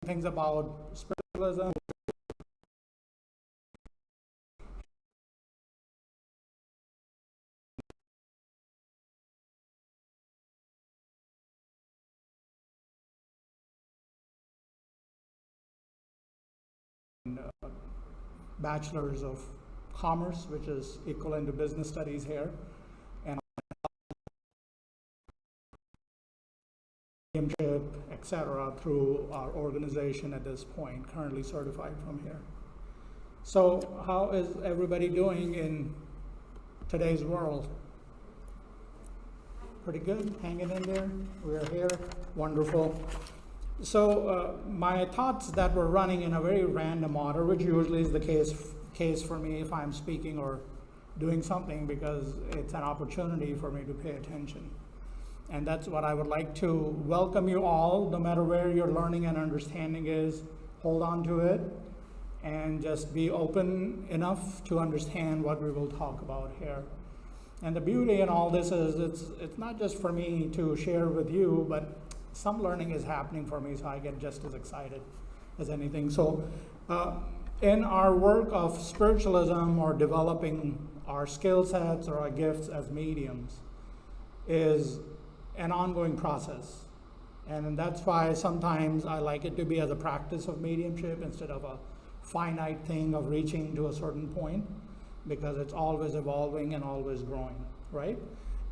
things about spiritualism. Bachelor's of Commerce, which is equivalent to business studies here, and etc. through our organization at this point, currently certified from here. So how is everybody doing in today's world? Pretty good, hanging in there. We're here, wonderful. So my thoughts that were running in a very random order, which usually is the case for me if I'm speaking or doing something, because it's an opportunity for me to pay attention. And that's what I would like to welcome you all, no matter where your learning and understanding is, hold on to it and just be open enough to understand what we will talk about here. And the beauty in all this is it's not just for me to share with you, but some learning is happening for me, so I get just as excited as anything. So in our work of spiritualism or developing our skill sets or our gifts as mediums is an ongoing process. And that's why sometimes I like it to be as a practice of mediumship instead of a finite thing of reaching to a certain point, because it's always evolving and always growing, right?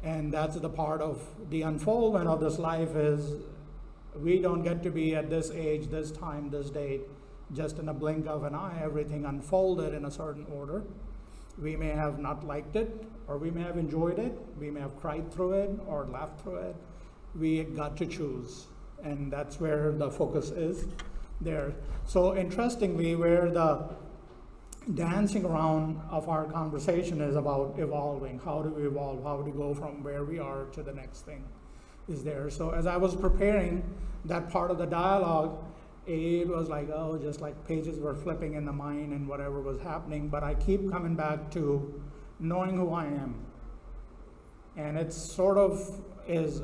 And that's the part of the unfoldment of this life is we don't get to be at this age, this time, this date, just in a blink of an eye, everything unfolded in a certain order. We may have not liked it, or we may have enjoyed it, we may have cried through it or laughed through it. We got to choose, and that's where the focus is there. So interestingly, where the dancing around of our conversation is about evolving. How do we evolve? How do we go from where we are to the next thing is there. So as I was preparing that part of the dialogue, it was like, oh, just like pages were flipping in the mind and whatever was happening, but I keep coming back to knowing who I am. And it sort of is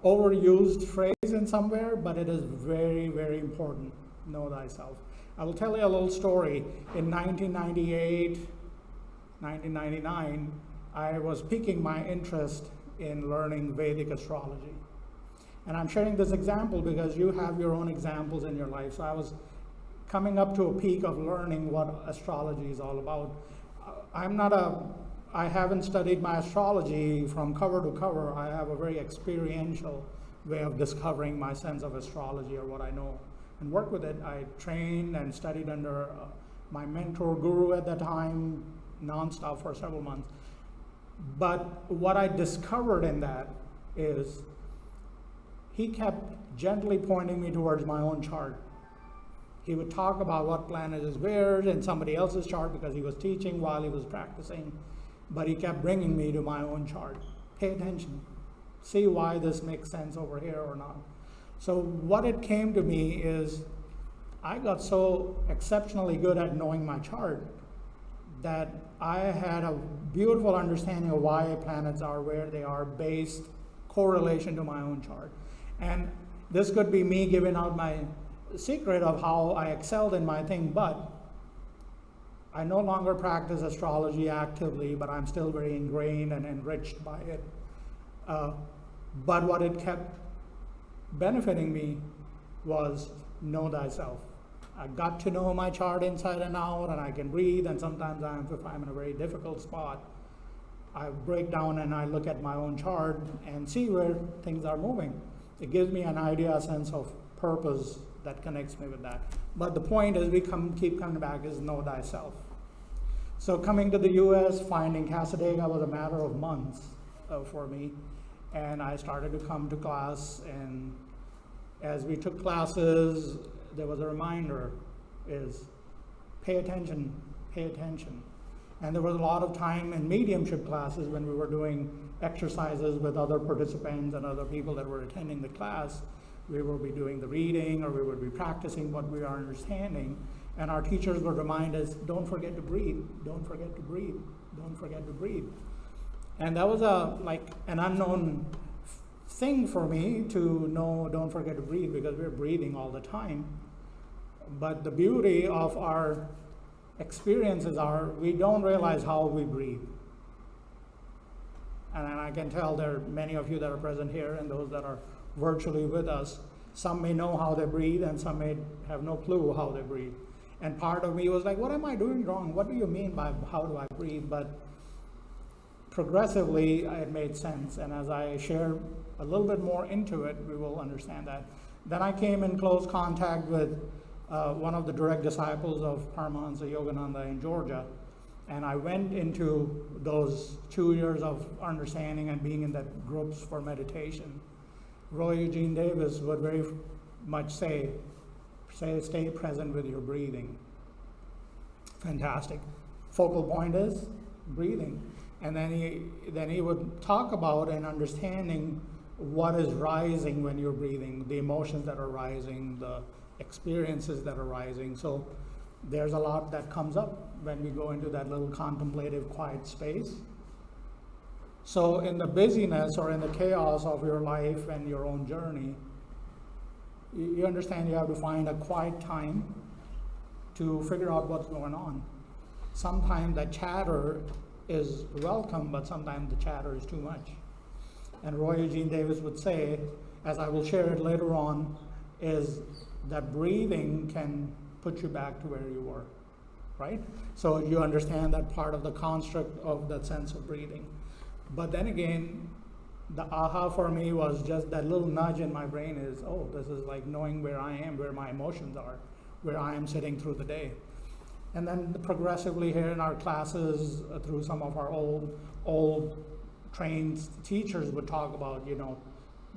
overused phrase in somewhere, but it is very, very important. Know thyself. I will tell you a little story. In 1998, 1999, I was piquing my interest in learning Vedic astrology. And I'm sharing this example because you have your own examples in your life. So I was coming up to a peak of learning what astrology is all about. I haven't studied my astrology from cover to cover. I have a very experiential way of discovering my sense of astrology or what I know and work with it. I trained and studied under my mentor guru at that time, nonstop for several months. But what I discovered in that is he kept gently pointing me towards my own chart. He would talk about what planet is where in somebody else's chart because he was teaching while he was practicing, but he kept bringing me to my own chart. Pay attention. See why this makes sense over here or not. So what it came to me is I got so exceptionally good at knowing my chart that I had a beautiful understanding of why planets are where they are based correlation to my own chart. And this could be me giving out my secret of how I excelled in my thing, but I no longer practice astrology actively, but I'm still very ingrained and enriched by it. But what it kept benefiting me was know thyself. I got to know my chart inside and out, and I can breathe, and sometimes if I'm in a very difficult spot, I break down and I look at my own chart and see where things are moving. It gives me an idea, a sense of purpose that connects me with that. But the point is keep coming back is know thyself. So coming to the US, finding Cassadaga was a matter of months for me. And I started to come to class, and as we took classes, there was a reminder is pay attention, pay attention. And there was a lot of time in mediumship classes when we were doing exercises with other participants and other people that were attending the class. We would be doing the reading, or we would be practicing what we are understanding. And our teachers would remind us, don't forget to breathe, don't forget to breathe, don't forget to breathe. And that was like an unknown thing for me to know, don't forget to breathe, because we're breathing all the time. But the beauty of our experiences are we don't realize how we breathe. And I can tell there are many of you that are present here and those that are virtually with us. Some may know how they breathe and some may have no clue how they breathe. And part of me was like, what am I doing wrong? What do you mean by how do I breathe? But progressively it made sense. And as I share a little bit more into it, we will understand that. Then I came in close contact with one of the direct disciples of Paramahansa Yogananda in Georgia. And I went into those 2 years of understanding and being in that groups for meditation. Roy Eugene Davis would very much say, stay present with your breathing. Fantastic. Focal point is breathing. And then he would talk about and understanding what is rising when you're breathing, the emotions that are rising, the experiences that are rising. So there's a lot that comes up when we go into that little contemplative, quiet space. So in the busyness or in the chaos of your life and your own journey, you understand you have to find a quiet time to figure out what's going on. Sometimes the chatter is welcome, but sometimes the chatter is too much. And Roy Eugene Davis would say, as I will share it later on, is that breathing can put you back to where you were, right? So you understand that part of the construct of that sense of breathing. But then again, the aha for me was just that little nudge in my brain is, oh, this is like knowing where I am, where my emotions are, where I am sitting through the day. And then progressively here in our classes, through some of our old trained teachers would talk about,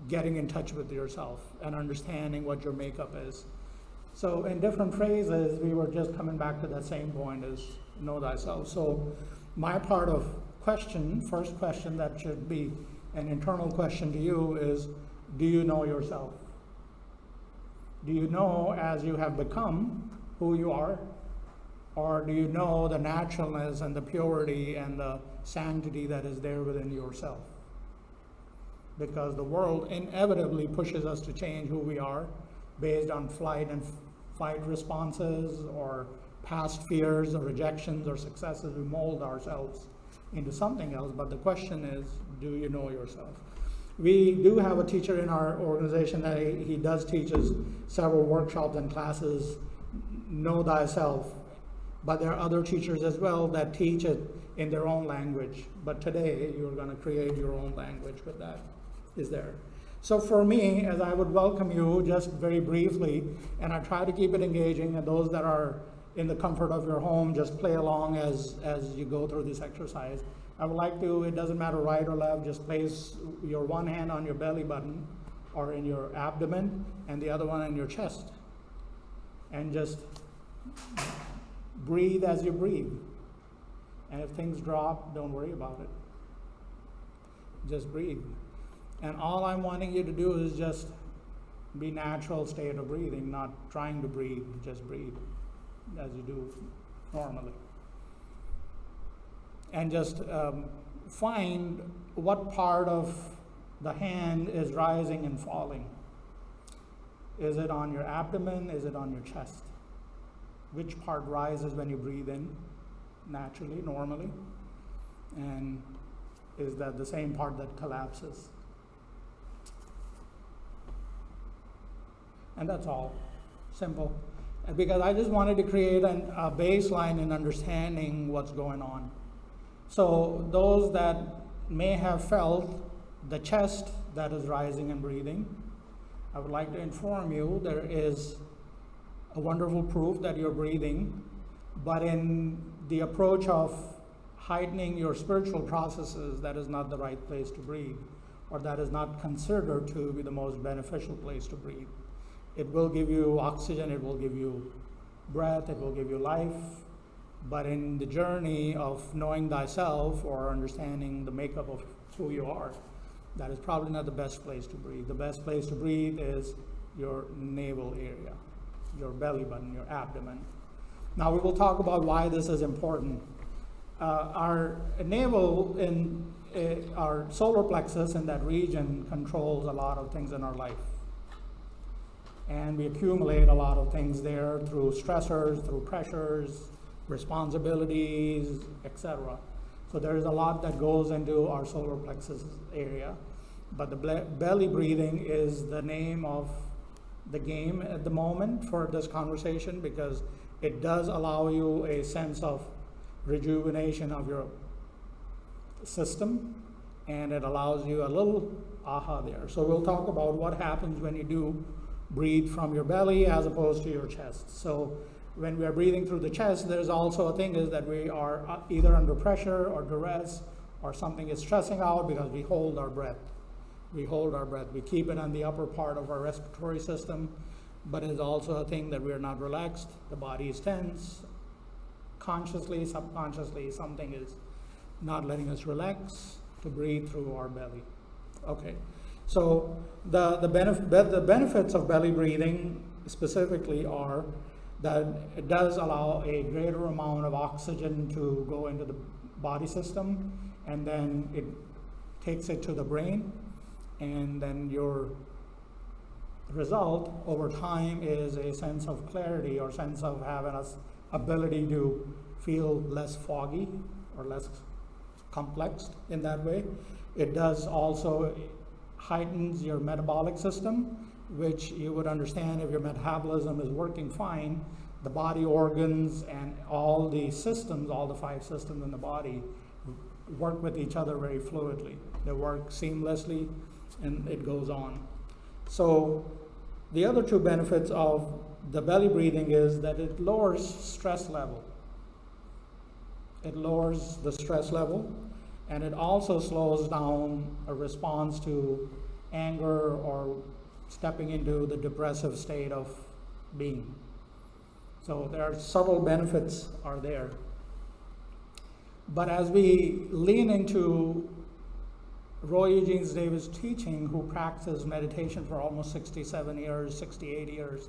getting in touch with yourself and understanding what your makeup is. So in different phrases, we were just coming back to that same point as know thyself. So my part of first question that should be an internal question to you is, do you know yourself? Do you know as you have become who you are? Or do you know the naturalness and the purity and the sanctity that is there within yourself? Because the world inevitably pushes us to change who we are based on flight and fight responses or past fears or rejections or successes. We mold ourselves into something else, but the question is, do you know yourself? We do have a teacher in our organization that he does teaches several workshops and classes, know thyself, but there are other teachers as well that teach it in their own language. But today you're going to create your own language with that, is there. So for me, as I would welcome you just very briefly, and I try to keep it engaging, and those that are in the comfort of your home, just play along as you go through this exercise. I would like to, it doesn't matter right or left, just place your one hand on your belly button or in your abdomen and the other one in your chest. And just breathe as you breathe. And if things drop, don't worry about it. Just breathe. And all I'm wanting you to do is just be natural state of breathing, not trying to breathe, just breathe as you do normally. And just find what part of the hand is rising and falling. Is it on your abdomen? Is it on your chest? Which part rises when you breathe in naturally, normally? And is that the same part that collapses? And that's all. Simple. Because I just wanted to create a baseline in understanding what's going on. So those that may have felt the chest that is rising and breathing, I would like to inform you there is a wonderful proof that you're breathing, but in the approach of heightening your spiritual processes, that is not the right place to breathe, or that is not considered to be the most beneficial place to breathe. It will give you oxygen, it will give you breath, it will give you life, but in the journey of knowing thyself or understanding the makeup of who you are, that is probably not the best place to breathe. The best place to breathe is your navel area, your belly button, your abdomen. Now we will talk about why this is important. Our navel our solar plexus in that region controls a lot of things in our life. And we accumulate a lot of things there through stressors, through pressures, responsibilities, etc. So there's a lot that goes into our solar plexus area. But the belly breathing is the name of the game at the moment for this conversation, because it does allow you a sense of rejuvenation of your system, and it allows you a little aha there. So we'll talk about what happens when you do breathe from your belly as opposed to your chest. So when we are breathing through the chest, there's also a thing is that we are either under pressure or duress, or something is stressing out, because we hold our breath. We hold our breath. We keep it on the upper part of our respiratory system, but it's also a thing that we are not relaxed. The body is tense. Consciously, subconsciously, something is not letting us relax to breathe through our belly. Okay, so the benefits of belly breathing specifically are that it does allow a greater amount of oxygen to go into the body system, and then it takes it to the brain, and then your result over time is a sense of clarity, or sense of having an ability to feel less foggy or less complex in that way. It does also heightens your metabolic system, which you would understand if your metabolism is working fine, the body organs and all the systems, all the 5 systems in the body work with each other very fluidly. They work seamlessly, and it goes on. So the other 2 benefits of the belly breathing is that it lowers stress level. It lowers the stress level, and it also slows down a response to anger or stepping into the depressive state of being. So there are subtle benefits are there. But as we lean into Roy Eugene Davis' teaching, who practiced meditation for almost 67 years, 68 years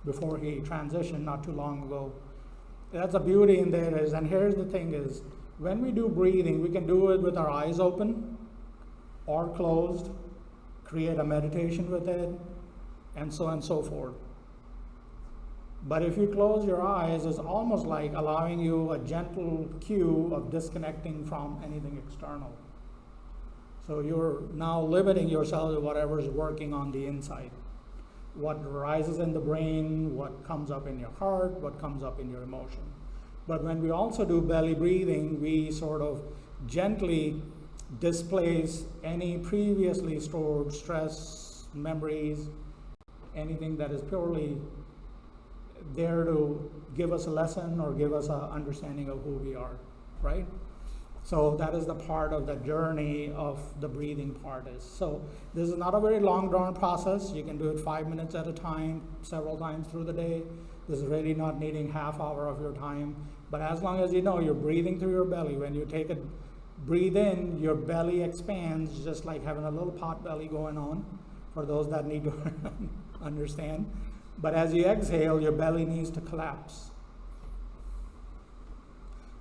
before he transitioned not too long ago, that's the beauty in there is, and here's the thing is, when we do breathing, we can do it with our eyes open or closed, create a meditation with it, and so on and so forth. But if you close your eyes, it's almost like allowing you a gentle cue of disconnecting from anything external. So you're now limiting yourself to whatever is working on the inside. What rises in the brain, what comes up in your heart, what comes up in your emotion. But when we also do belly breathing, we sort of gently displace any previously stored stress, memories, anything that is purely there to give us a lesson or give us an understanding of who we are, right? So that is the part of the journey of the breathing part is. So this is not a very long drawn process. You can do it 5 minutes at a time, several times through the day. This is really not needing half hour of your time. But as long as you know you're breathing through your belly, when you take a breathe in, your belly expands, just like having a little pot belly going on, for those that need to understand. But as you exhale, your belly needs to collapse.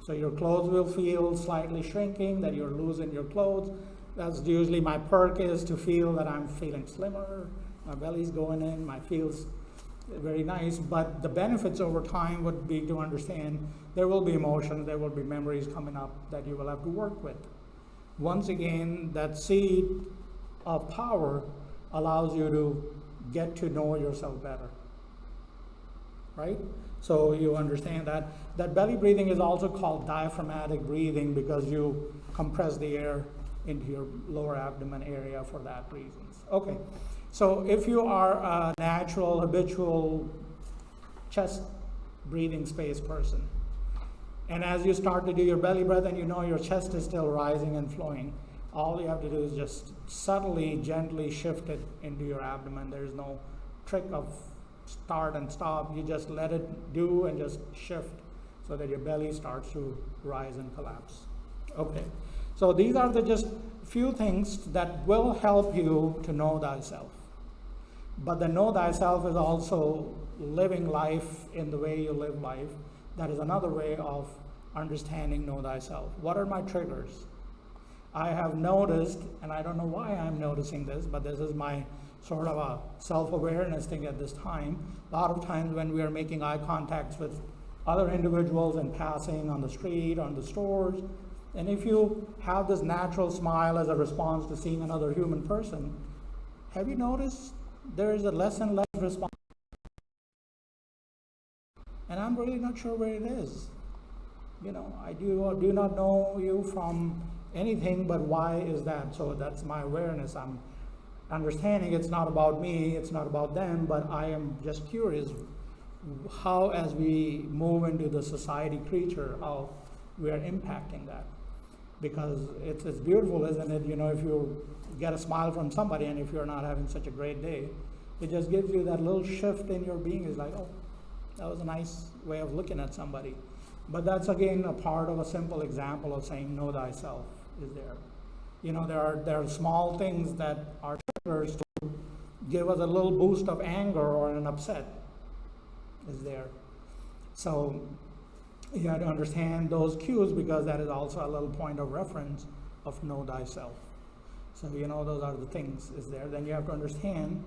So your clothes will feel slightly shrinking, that you're losing your clothes. That's usually my perk, is to feel that I'm feeling slimmer, my belly's going in, my feels very nice. But the benefits over time would be to understand there will be emotions, there will be memories coming up that you will have to work with. Once again, that seed of power allows you to get to know yourself better, right? So you understand that. That belly breathing is also called diaphragmatic breathing, because you compress the air into your lower abdomen area for that reasons. Okay, so if you are a natural, habitual chest breathing space person, and as you start to do your belly breath and you know your chest is still rising and flowing, all you have to do is just subtly, gently shift it into your abdomen. There's no trick of start and stop. You just let it do and just shift so that your belly starts to rise and collapse. Okay, so these are the just few things that will help you to know thyself. But the know thyself is also living life in the way you live life. That is another way of understanding know thyself. What are my triggers? I have noticed, and I don't know why I'm noticing this, but this is my sort of a self-awareness thing at this time. A lot of times when we are making eye contacts with other individuals and passing on the street, on the stores, and if you have this natural smile as a response to seeing another human person, have you noticed there is a less and less response? And I'm really not sure where it is. You know, I do not know you from anything, but why is that? So that's my awareness. I'm understanding it's not about me, it's not about them, but I am just curious how, as we move into the society creature, how we are impacting that. Because it's beautiful, isn't it? You know, if you get a smile from somebody, and if you're not having such a great day, it just gives you that little shift in your being. It's like, oh, that was a nice way of looking at somebody. But that's again a part of a simple example of saying, know thyself is there. You know, there are small things that are triggers to give us a little boost of anger or an upset is there. So you have to understand those cues, because that is also a little point of reference of know thyself. So you know those are the things is there. Then you have to understand,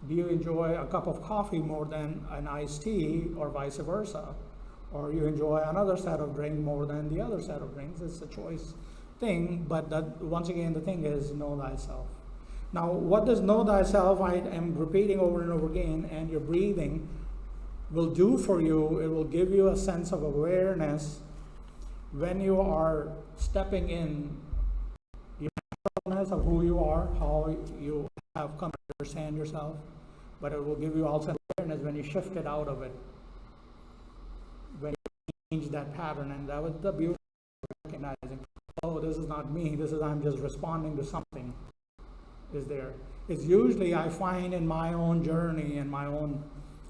do you enjoy a cup of coffee more than an iced tea, or vice versa? Or you enjoy another set of drink more than the other set of drinks? It's a choice thing, but that, once again, the thing is know thyself. Now, what does know thyself, I am repeating over and over again, and your breathing will do for you. It will give you a sense of awareness when you are stepping in your awareness of who you are, how you have come to understand yourself, but it will give you also awareness when you shift it out of it, when you change that pattern. And that was the beauty of recognizing, oh, this is not me, this is, I'm just responding to something is there. It's usually, I find in my own journey and my own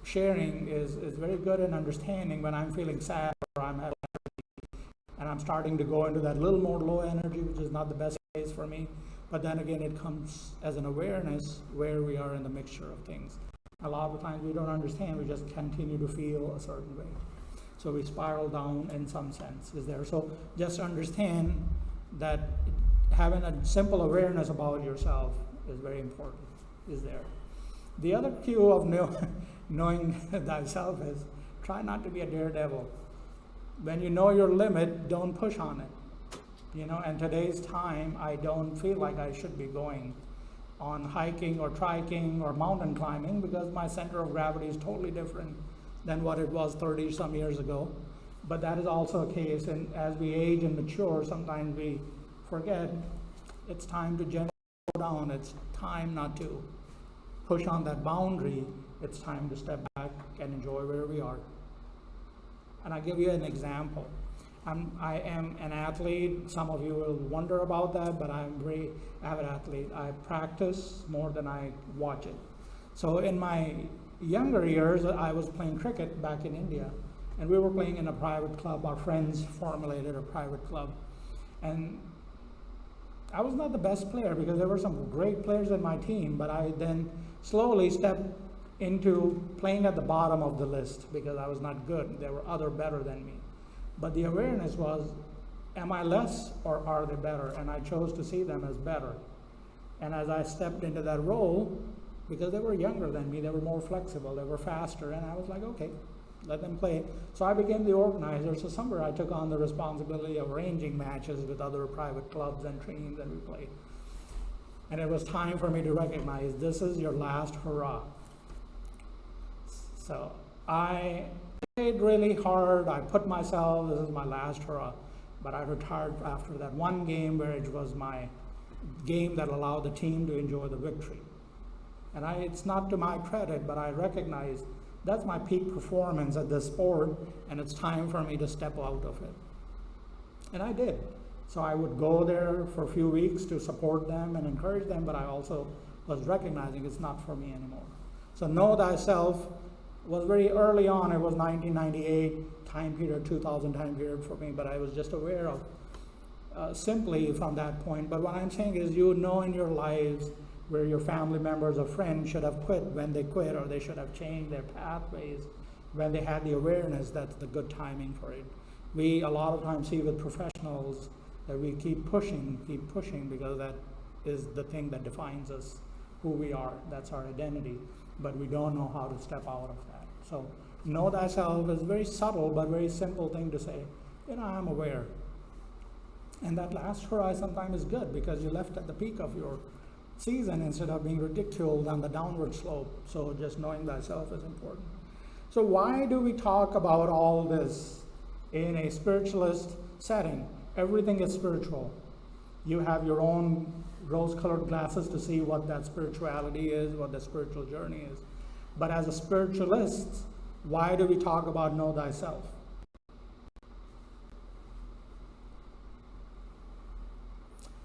sharing is very good in understanding when I'm feeling sad, or I'm having energy, and I'm starting to go into that little more low energy, which is not the best place for me. But then again, it comes as an awareness where we are in the mixture of things. A lot of the times we don't understand, we just continue to feel a certain way. So we spiral down in some sense is there. So just understand that having a simple awareness about yourself is very important is there. The other cue of knowing thyself is try not to be a daredevil. When you know your limit, don't push on it. You know, in today's time, I don't feel like I should be going on hiking or trekking or mountain climbing, because my center of gravity is totally different than what it was 30 some years ago. But that is also a case, and as we age and mature, sometimes we forget it's time to gently go down. It's time not to push on that boundary. It's time to step back and enjoy where we are. And I'll give you an example. I am an athlete. Some of you will wonder about that, but I'm a very avid athlete. I practice more than I watch it. So in my younger years, I was playing cricket back in India, and we were playing in a private club. Our friends formulated a private club, and I was not the best player because there were some great players in my team, but I then slowly stepped into playing at the bottom of the list because I was not good. There were other better than me. But the awareness was, am I less or are they better? And I chose to see them as better. And as I stepped into that role, because they were younger than me, they were more flexible, they were faster, and I was like, okay, let them play. So I became the organizer. So somewhere I took on the responsibility of arranging matches with other private clubs and teams, and we played. And it was time for me to recognize this is your last hurrah. So I played really hard. I put myself, this is my last hurrah. But I retired after that one game where it was my game that allowed the team to enjoy the victory. And it's not to my credit, but I recognize that's my peak performance at this sport, and it's time for me to step out of it. And I did. So I would go there for a few weeks to support them and encourage them, but I also was recognizing it's not for me anymore. So know thyself was very early on. It was 1998 time period, 2000 time period for me, but I was just aware of simply from that point. But what I'm saying is, you know in your lives where your family members or friends should have quit when they quit, or they should have changed their pathways when they had the awareness that's the good timing for it. We a lot of times see with professionals, that we keep pushing, because that is the thing that defines us, who we are. That's our identity. But we don't know how to step out of that. So know thyself is a very subtle but very simple thing to say. I'm aware. And that last hurrah sometimes is good because you left at the peak of your season instead of being ridiculed on the downward slope. So just knowing thyself is important. So why do we talk about all this in a spiritualist setting? Everything is spiritual. You have your own rose-colored glasses to see what that spirituality is, what the spiritual journey is. But as a spiritualist, why do we talk about know thyself?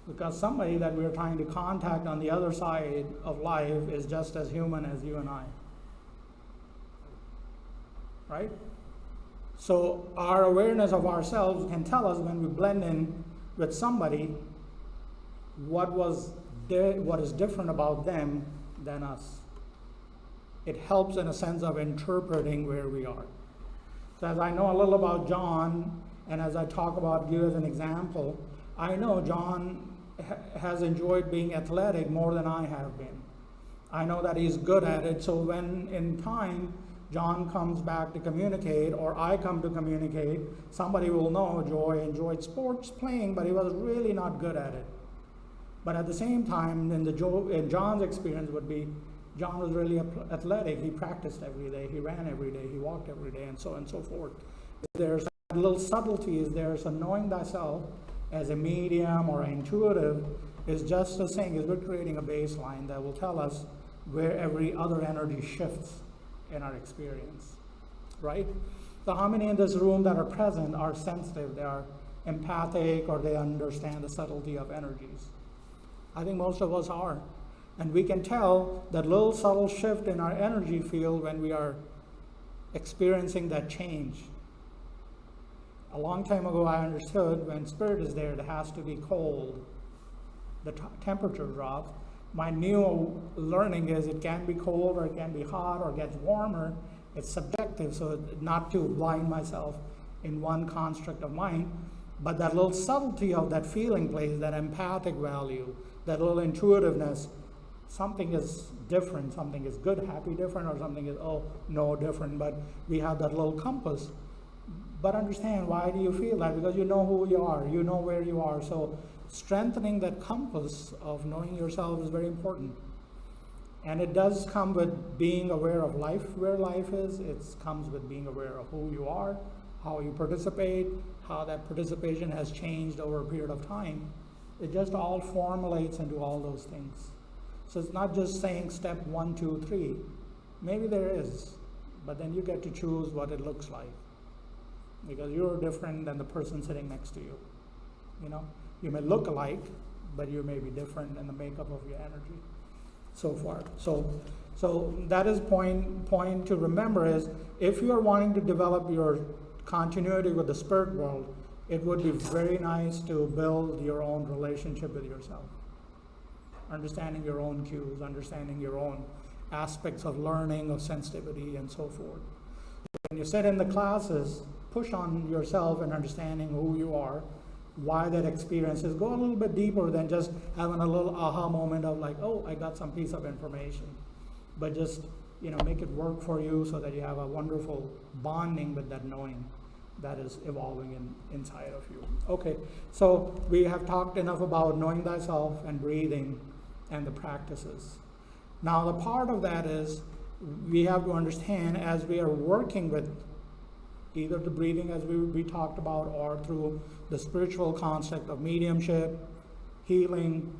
Because somebody that we're trying to contact on the other side of life is just as human as you and I. Right? So our awareness of ourselves can tell us when we blend in with somebody what is different about them than us. It helps in a sense of interpreting where we are. So as I know a little about John, and as I talk about you as an example, I know John has enjoyed being athletic more than I have been. I know that he's good at it, so when in time John comes back to communicate, or I come to communicate, somebody will know Joy enjoyed sports playing, but he was really not good at it. But at the same time, in John's experience would be, John was really athletic. He practiced every day, he ran every day, he walked every day, and so on and so forth. There's a little subtleties there, so knowing thyself as a medium or an intuitive is just the thing, is we're creating a baseline that will tell us where every other energy shifts in our experience, right? So how many in this room that are present are sensitive, they are empathic, or they understand the subtlety of energies? I think most of us are. And we can tell that little subtle shift in our energy field when we are experiencing that change. A long time ago, I understood when spirit is there, it has to be cold. The temperature drops. My new learning is it can be cold, or it can be hot, or it gets warmer. It's subjective, so not to blind myself in one construct of mind. But that little subtlety of that feeling plays, that empathic value, that little intuitiveness, something is different, something is good, happy, different, or something is, no, different. But we have that little compass. But understand, why do you feel that? Because you know who you are, you know where you are. So strengthening that compass of knowing yourself is very important. And it does come with being aware of life, where life is. It comes with being aware of who you are, how you participate, how that participation has changed over a period of time. It just all formulates into all those things. So it's not just saying step 1, 2, 3. Maybe there is, but then you get to choose what it looks like. Because you're different than the person sitting next to you. You may look alike, but you may be different in the makeup of your energy, so far. So that is point to remember is, if you are wanting to develop your continuity with the spirit world, it would be very nice to build your own relationship with yourself. Understanding your own cues, understanding your own aspects of learning, of sensitivity, and so forth. When you sit in the classes, push on yourself and understanding who you are, why that experience is. Go a little bit deeper than just having a little aha moment of like, I got some piece of information. But just, make it work for you so that you have a wonderful bonding with that knowing that is evolving inside of you. Okay, so we have talked enough about knowing thyself and breathing and the practices. Now the part of that is, we have to understand, as we are working with either the breathing as we talked about, or through the spiritual concept of mediumship, healing,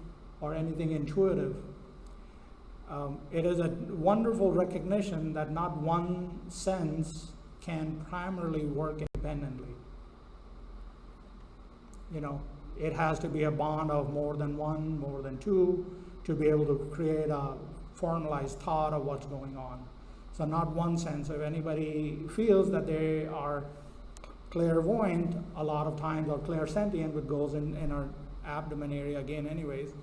or anything intuitive, it is a wonderful recognition that not one sense can primarily work independently. It has to be a bond of more than one, more than two, to be able to create a formalized thought of what's going on. So not one sense. If anybody feels that they are clairvoyant a lot of times, or clairsentient, which goes in our abdomen area again anyways,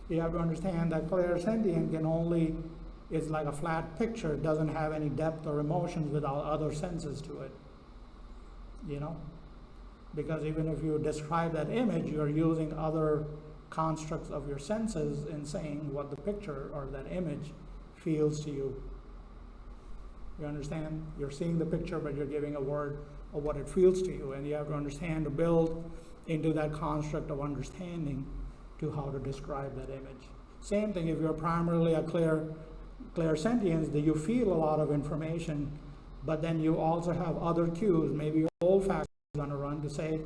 you have to understand that clairsentient is like a flat picture. It doesn't have any depth or emotions without other senses to it. Because even if you describe that image, you're using other constructs of your senses in saying what the picture or that image feels to you. You understand? You're seeing the picture, but you're giving a word of what it feels to you, and you have to understand to build into that construct of understanding to how to describe that image. Same thing if you're primarily a clairsentient, that you feel a lot of information, but then you also have other cues. Maybe your olfactory is going to run to say,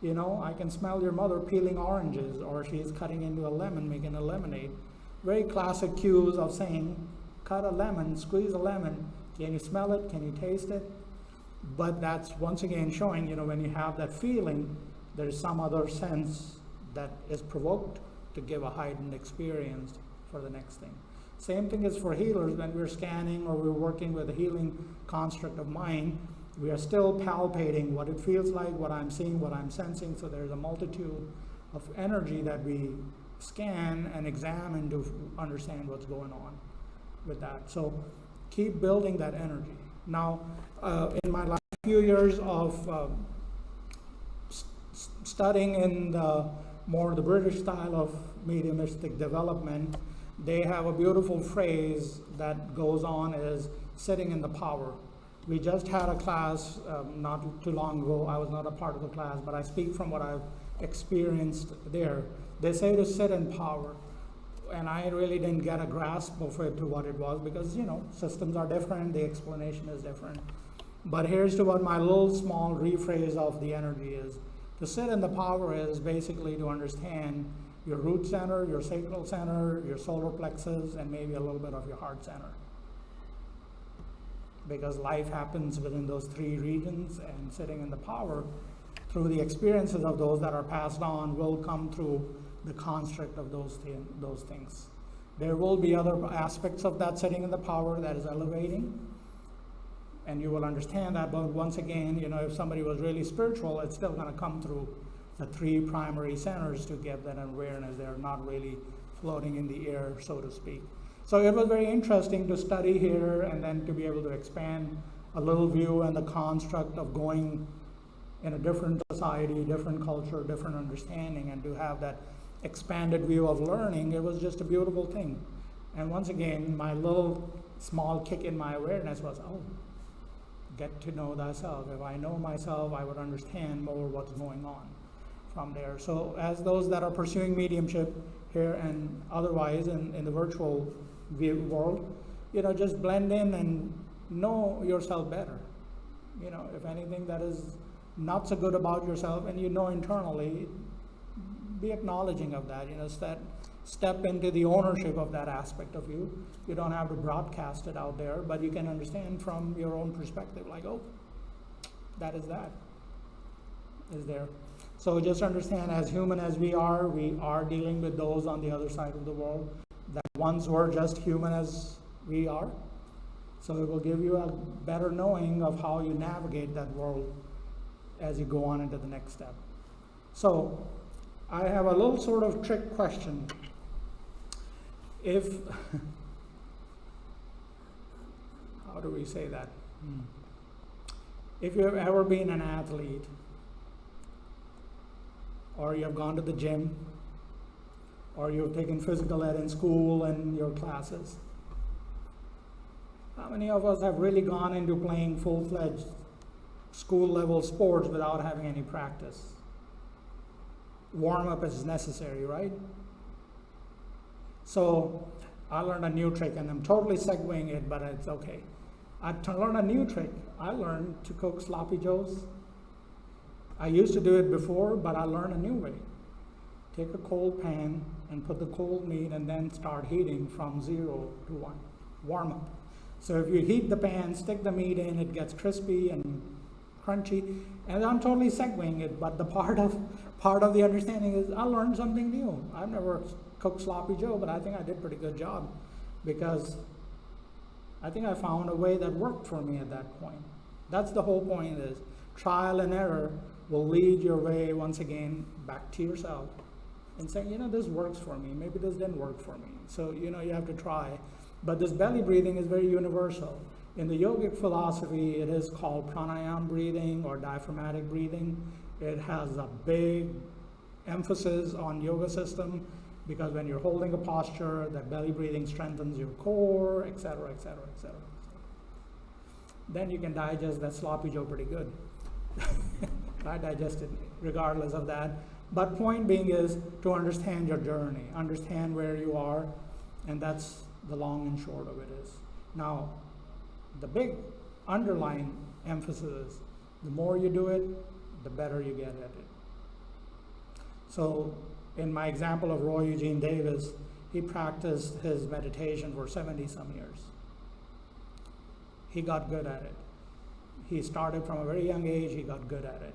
you know, I can smell your mother peeling oranges, or she's cutting into a lemon, making a lemonade. Very classic cues of saying, cut a lemon, squeeze a lemon. Can you smell it? Can you taste it? But that's once again showing, you know, when you have that feeling, there's some other sense that is provoked to give a heightened experience for the next thing. Same thing is for healers. When we're scanning or we're working with a healing construct of mind, we are still palpating what it feels like, what I'm seeing, what I'm sensing. So there's a multitude of energy that we scan and examine to understand what's going on with that. So keep building that energy. Now, in my last few years of studying in the British style of mediumistic development, they have a beautiful phrase that goes on is sitting in the power. We just had a class not too long ago. I was not a part of the class, but I speak from what I've experienced there. They say to sit in power, and I really didn't get a grasp of it to what it was, because, you know, systems are different, the explanation is different. But here's to what my little small rephrase of the energy is. To sit in the power is basically to understand your root center, your sacral center, your solar plexus, and maybe a little bit of your heart center. Because life happens within those three regions, and sitting in the power through the experiences of those that are passed on will come through the construct of those things. There will be other aspects of that sitting in the power that is elevating, and you will understand that. But once again, you know, if somebody was really spiritual, it's still going to come through the three primary centers to get that awareness. They're not really floating in the air, so to speak. So it was very interesting to study here, and then to be able to expand a little view and the construct of going in a different society, different culture, different understanding, and to have that expanded view of learning. It was just a beautiful thing. And once again, my little small kick in my awareness was, oh, get to know thyself. If I know myself, I would understand more what's going on from there. So as those that are pursuing mediumship here and otherwise in the virtual world, you know, just blend in and know yourself better. You know, if anything that is not so good about yourself, and you know internally, be acknowledging of that. You know, step into the ownership of that aspect of you. You don't have to broadcast it out there, but you can understand from your own perspective, like, oh, that is there. So just understand, as human as we are dealing with those on the other side of the world that once were just human as we are. So it will give you a better knowing of how you navigate that world as you go on into the next step. So I have a little sort of trick question. How do we say that? If you have ever been an athlete, or you have gone to the gym, or you've taken physical ed in school and your classes, how many of us have really gone into playing full-fledged school-level sports without having any practice? Warm-up is necessary, right? So I learned a new trick, and I'm totally segueing it, but it's okay. I learned a new trick. I learned to cook sloppy joes. I used to do it before, but I learned a new way. Take a cold pan and put the cold meat, and then start heating from 0 to 1. Warm up. So if you heat the pan, stick the meat in, it gets crispy and crunchy. And I'm totally segueing it, but the part of the understanding is I learned something new. I've never cooked sloppy joe, but I think I did a pretty good job, because I think I found a way that worked for me at that point. That's the whole point, is trial and error will lead your way once again back to yourself and saying, you know, this works for me. Maybe this didn't work for me. So, you know, you have to try. But this belly breathing is very universal. In the yogic philosophy, it is called pranayama breathing or diaphragmatic breathing. It has a big emphasis on yoga system because when you're holding a posture, that belly breathing strengthens your core, etc., etc., etc. Then you can digest that sloppy Joe pretty good. I digest it regardless of that. But point being is to understand your journey, understand where you are, and that's the long and short of it is. Now, the big underlying emphasis is the more you do it, the better you get at it. So in my example of Roy Eugene Davis, he practiced his meditation for 70 some years. He got good at it. He started from a very young age, he got good at it.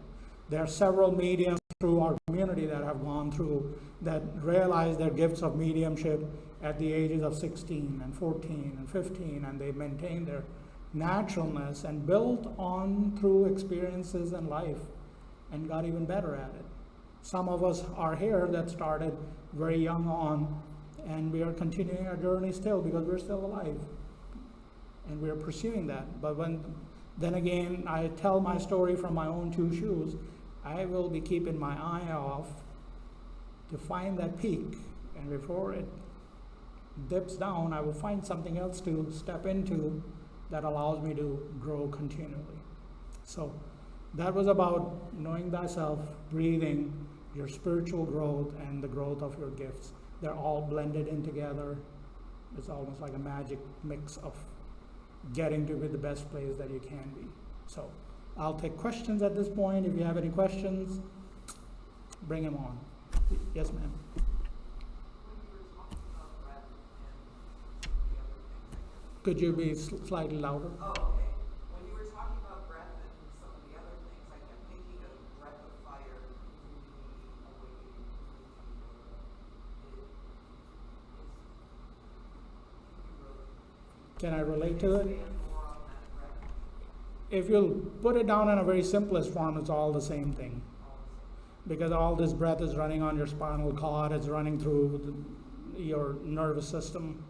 There are several mediums through our community that have gone through that realize their gifts of mediumship at the ages of 16 and 14 and 15, and they maintain their naturalness and built on through experiences in life and got even better at it. Some of us are here that started very young on, and we are continuing our journey still because we're still alive and we're pursuing that. But then again, I tell my story from my own two shoes. I will be keeping my eye off to find that peak, and before it dips down, I will find something else to step into that allows me to grow continually. So that was about knowing thyself, breathing, your spiritual growth, and the growth of your gifts. They're all blended in together. It's almost like a magic mix of getting to be the best place that you can be. So I'll take questions at this point. If you have any questions, bring them on. Yes, ma'am. Could you be slightly louder? Oh, okay. When you were talking about breath and some of the other things, I kept thinking of breath of fire, Can I relate to it? If you put it down in a very simplest form, it's all the same thing. Because all this breath is running on your spinal cord, it's running through your nervous system.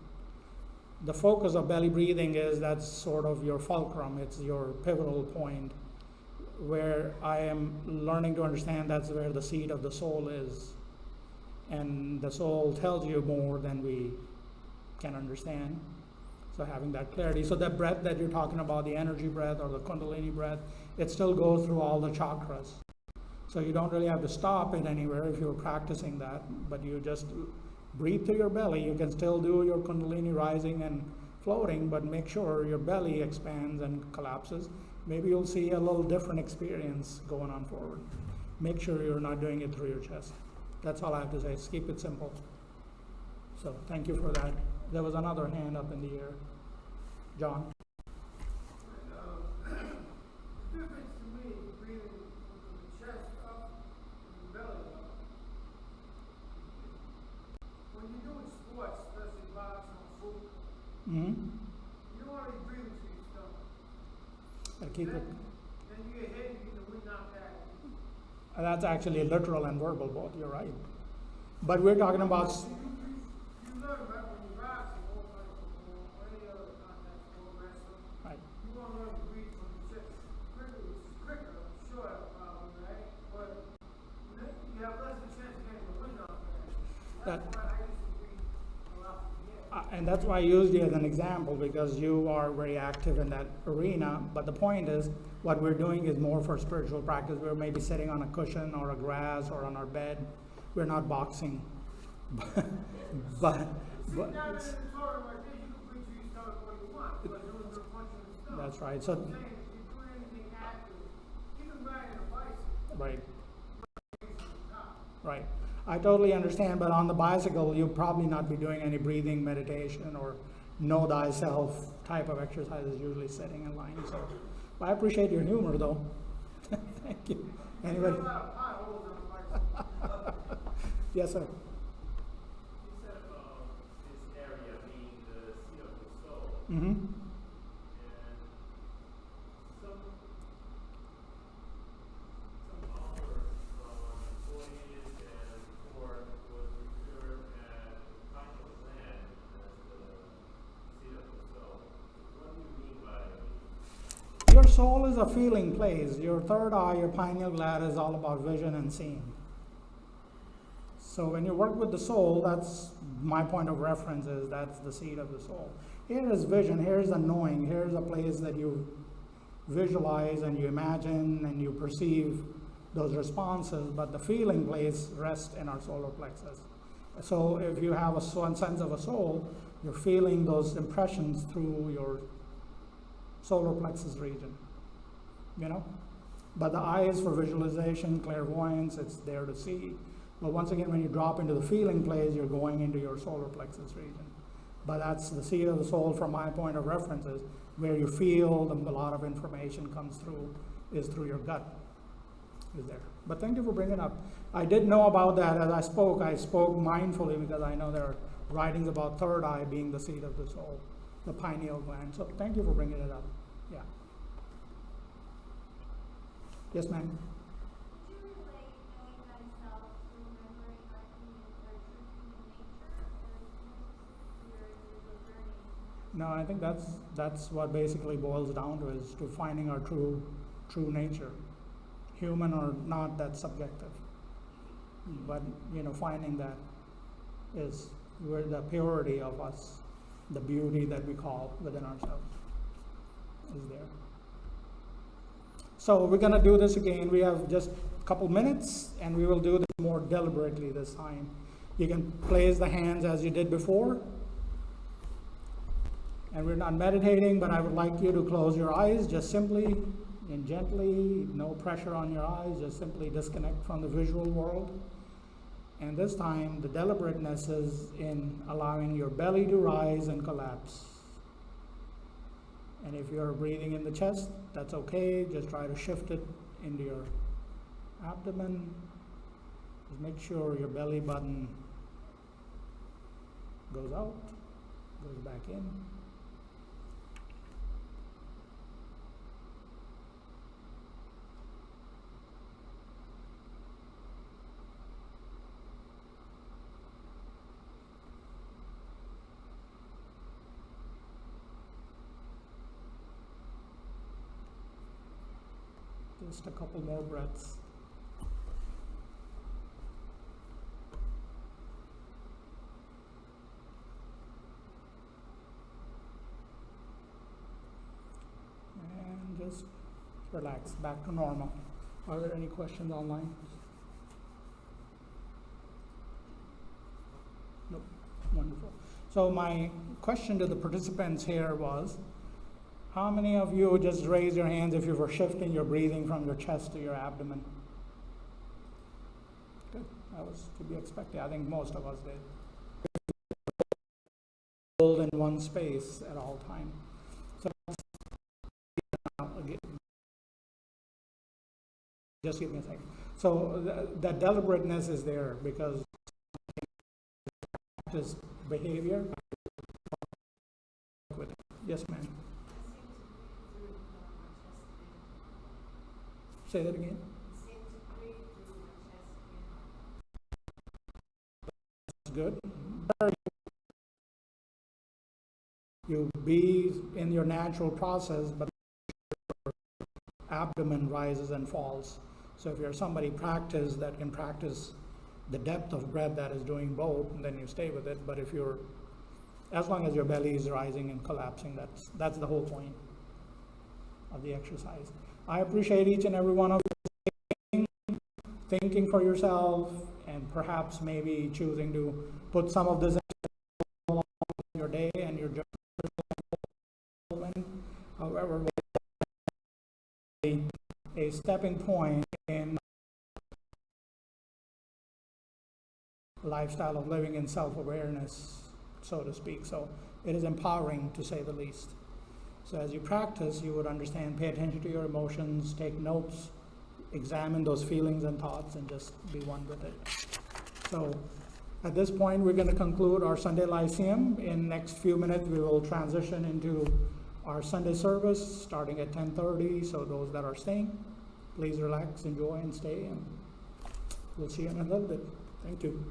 The focus of belly breathing is that's sort of your fulcrum, it's your pivotal point where I am learning to understand that's where the seat of the soul is. And the soul tells you more than we can understand. So having that clarity. So that breath that you're talking about, the energy breath or the Kundalini breath, it still goes through all the chakras. So you don't really have to stop it anywhere if you're practicing that, but you just breathe through your belly. You can still do your Kundalini rising and floating, but make sure your belly expands and collapses. Maybe you'll see a little different experience going on forward. Make sure you're not doing it through your chest. That's all I have to say. Just keep it simple. So thank you for that. There was another hand up in the air. John? The difference to me is breathing from the chest up and the belly up. When you're doing sports, especially boxing or football, you don't want to be breathing through your stomach. I keep it. Then you get hit and you get the wind knocked out. That's actually literal and verbal both. You're right. But we're talking about. You learn about when you're boxing or any other contact sport, wrestling. Right. You want to learn to breathe from the chest. Quicker, sure, right? But you have less of a chance of getting the wind knocked out. That's why I used to breathe a lot from the air. And that's why I used you as an example, because you are very active in that arena. But the point is, what we're doing is more for spiritual practice. We're maybe sitting on a cushion or a grass or on our bed. We're not boxing. but Sit down in the tutorial like this, you can breathe through your stomach what you want, but doing the punch in the stomach. That's right. So, I'm saying, if you're doing anything active, even riding a bicycle, right. breathe from the top. Right. I totally understand, but on the bicycle, you'll probably not be doing any breathing meditation or know thyself type of exercises, usually sitting and lying. So I appreciate your humor, though. Thank you. Anybody? There's a lot of potholes on the bicycle. Yes, sir. You said about this area being the seat of the soul, Mm-hmm. and some authors on foliage and court would refer at pineal gland as the seat of the soul. What do you mean by soul is a feeling place. Your third eye, your pineal gland, is all about vision and seeing. So when you work with the soul, that's my point of reference, is that's the seat of the soul. Here is vision, here's the knowing, here's a place that you visualize and you imagine and you perceive those responses, but the feeling place rests in our solar plexus. So if you have a sense of a soul, you're feeling those impressions through your solar plexus region, you know? But the eye is for visualization, clairvoyance, it's there to see. But once again, when you drop into the feeling place, you're going into your solar plexus region. But that's the seat of the soul from my point of reference, is where you feel a lot of information comes through, is through your gut, is there. But thank you for bringing it up. I did know about that as I spoke mindfully, because I know there are writings about third eye being the seat of the soul, the pineal gland. So thank you for bringing it up. Yeah. Yes, ma'am. Would you relate knowing thyself to remembering our human or true human nature, or your individual journey? No, I think that's what basically boils down to, is to finding our true nature. Human or not, that's subjective. But finding that is where the purity of us, the beauty that we call within ourselves, is there. So we're gonna do this again. We have just a couple minutes, and we will do this more deliberately this time. You can place the hands as you did before. And we're not meditating, but I would like you to close your eyes just simply and gently, no pressure on your eyes, just simply disconnect from the visual world. And this time, the deliberateness is in allowing your belly to rise and collapse. And if you're breathing in the chest, that's okay. Just try to shift it into your abdomen. Just make sure your belly button goes out, goes back in. Just a couple more breaths. And just relax, back to normal. Are there any questions online? Nope. Wonderful. So my question to the participants here was, how many of you just raise your hands if you were shifting your breathing from your chest to your abdomen? Good. That was to be expected. I think most of us did. Hold in one space at all time. So just give me a second. So that deliberateness is there because practice behavior. Yes, ma'am. Say that again. That's good. You be in your natural process, but your abdomen rises and falls. So if you're somebody that can practice the depth of breath that is doing both, then you stay with it. But as long as your belly is rising and collapsing, that's the whole point of the exercise. I appreciate each and every one of you thinking for yourself, and perhaps maybe choosing to put some of this along your day and your journey. However, a stepping point in lifestyle of living in self-awareness, so to speak. So it is empowering, to say the least. So as you practice, you would understand, pay attention to your emotions, take notes, examine those feelings and thoughts, and just be one with it. So at this point, we're going to conclude our Sunday Lyceum. In next few minutes, we will transition into our Sunday service starting at 10:30. So those that are staying, please relax, enjoy, and stay. And we'll see you in a little bit. Thank you.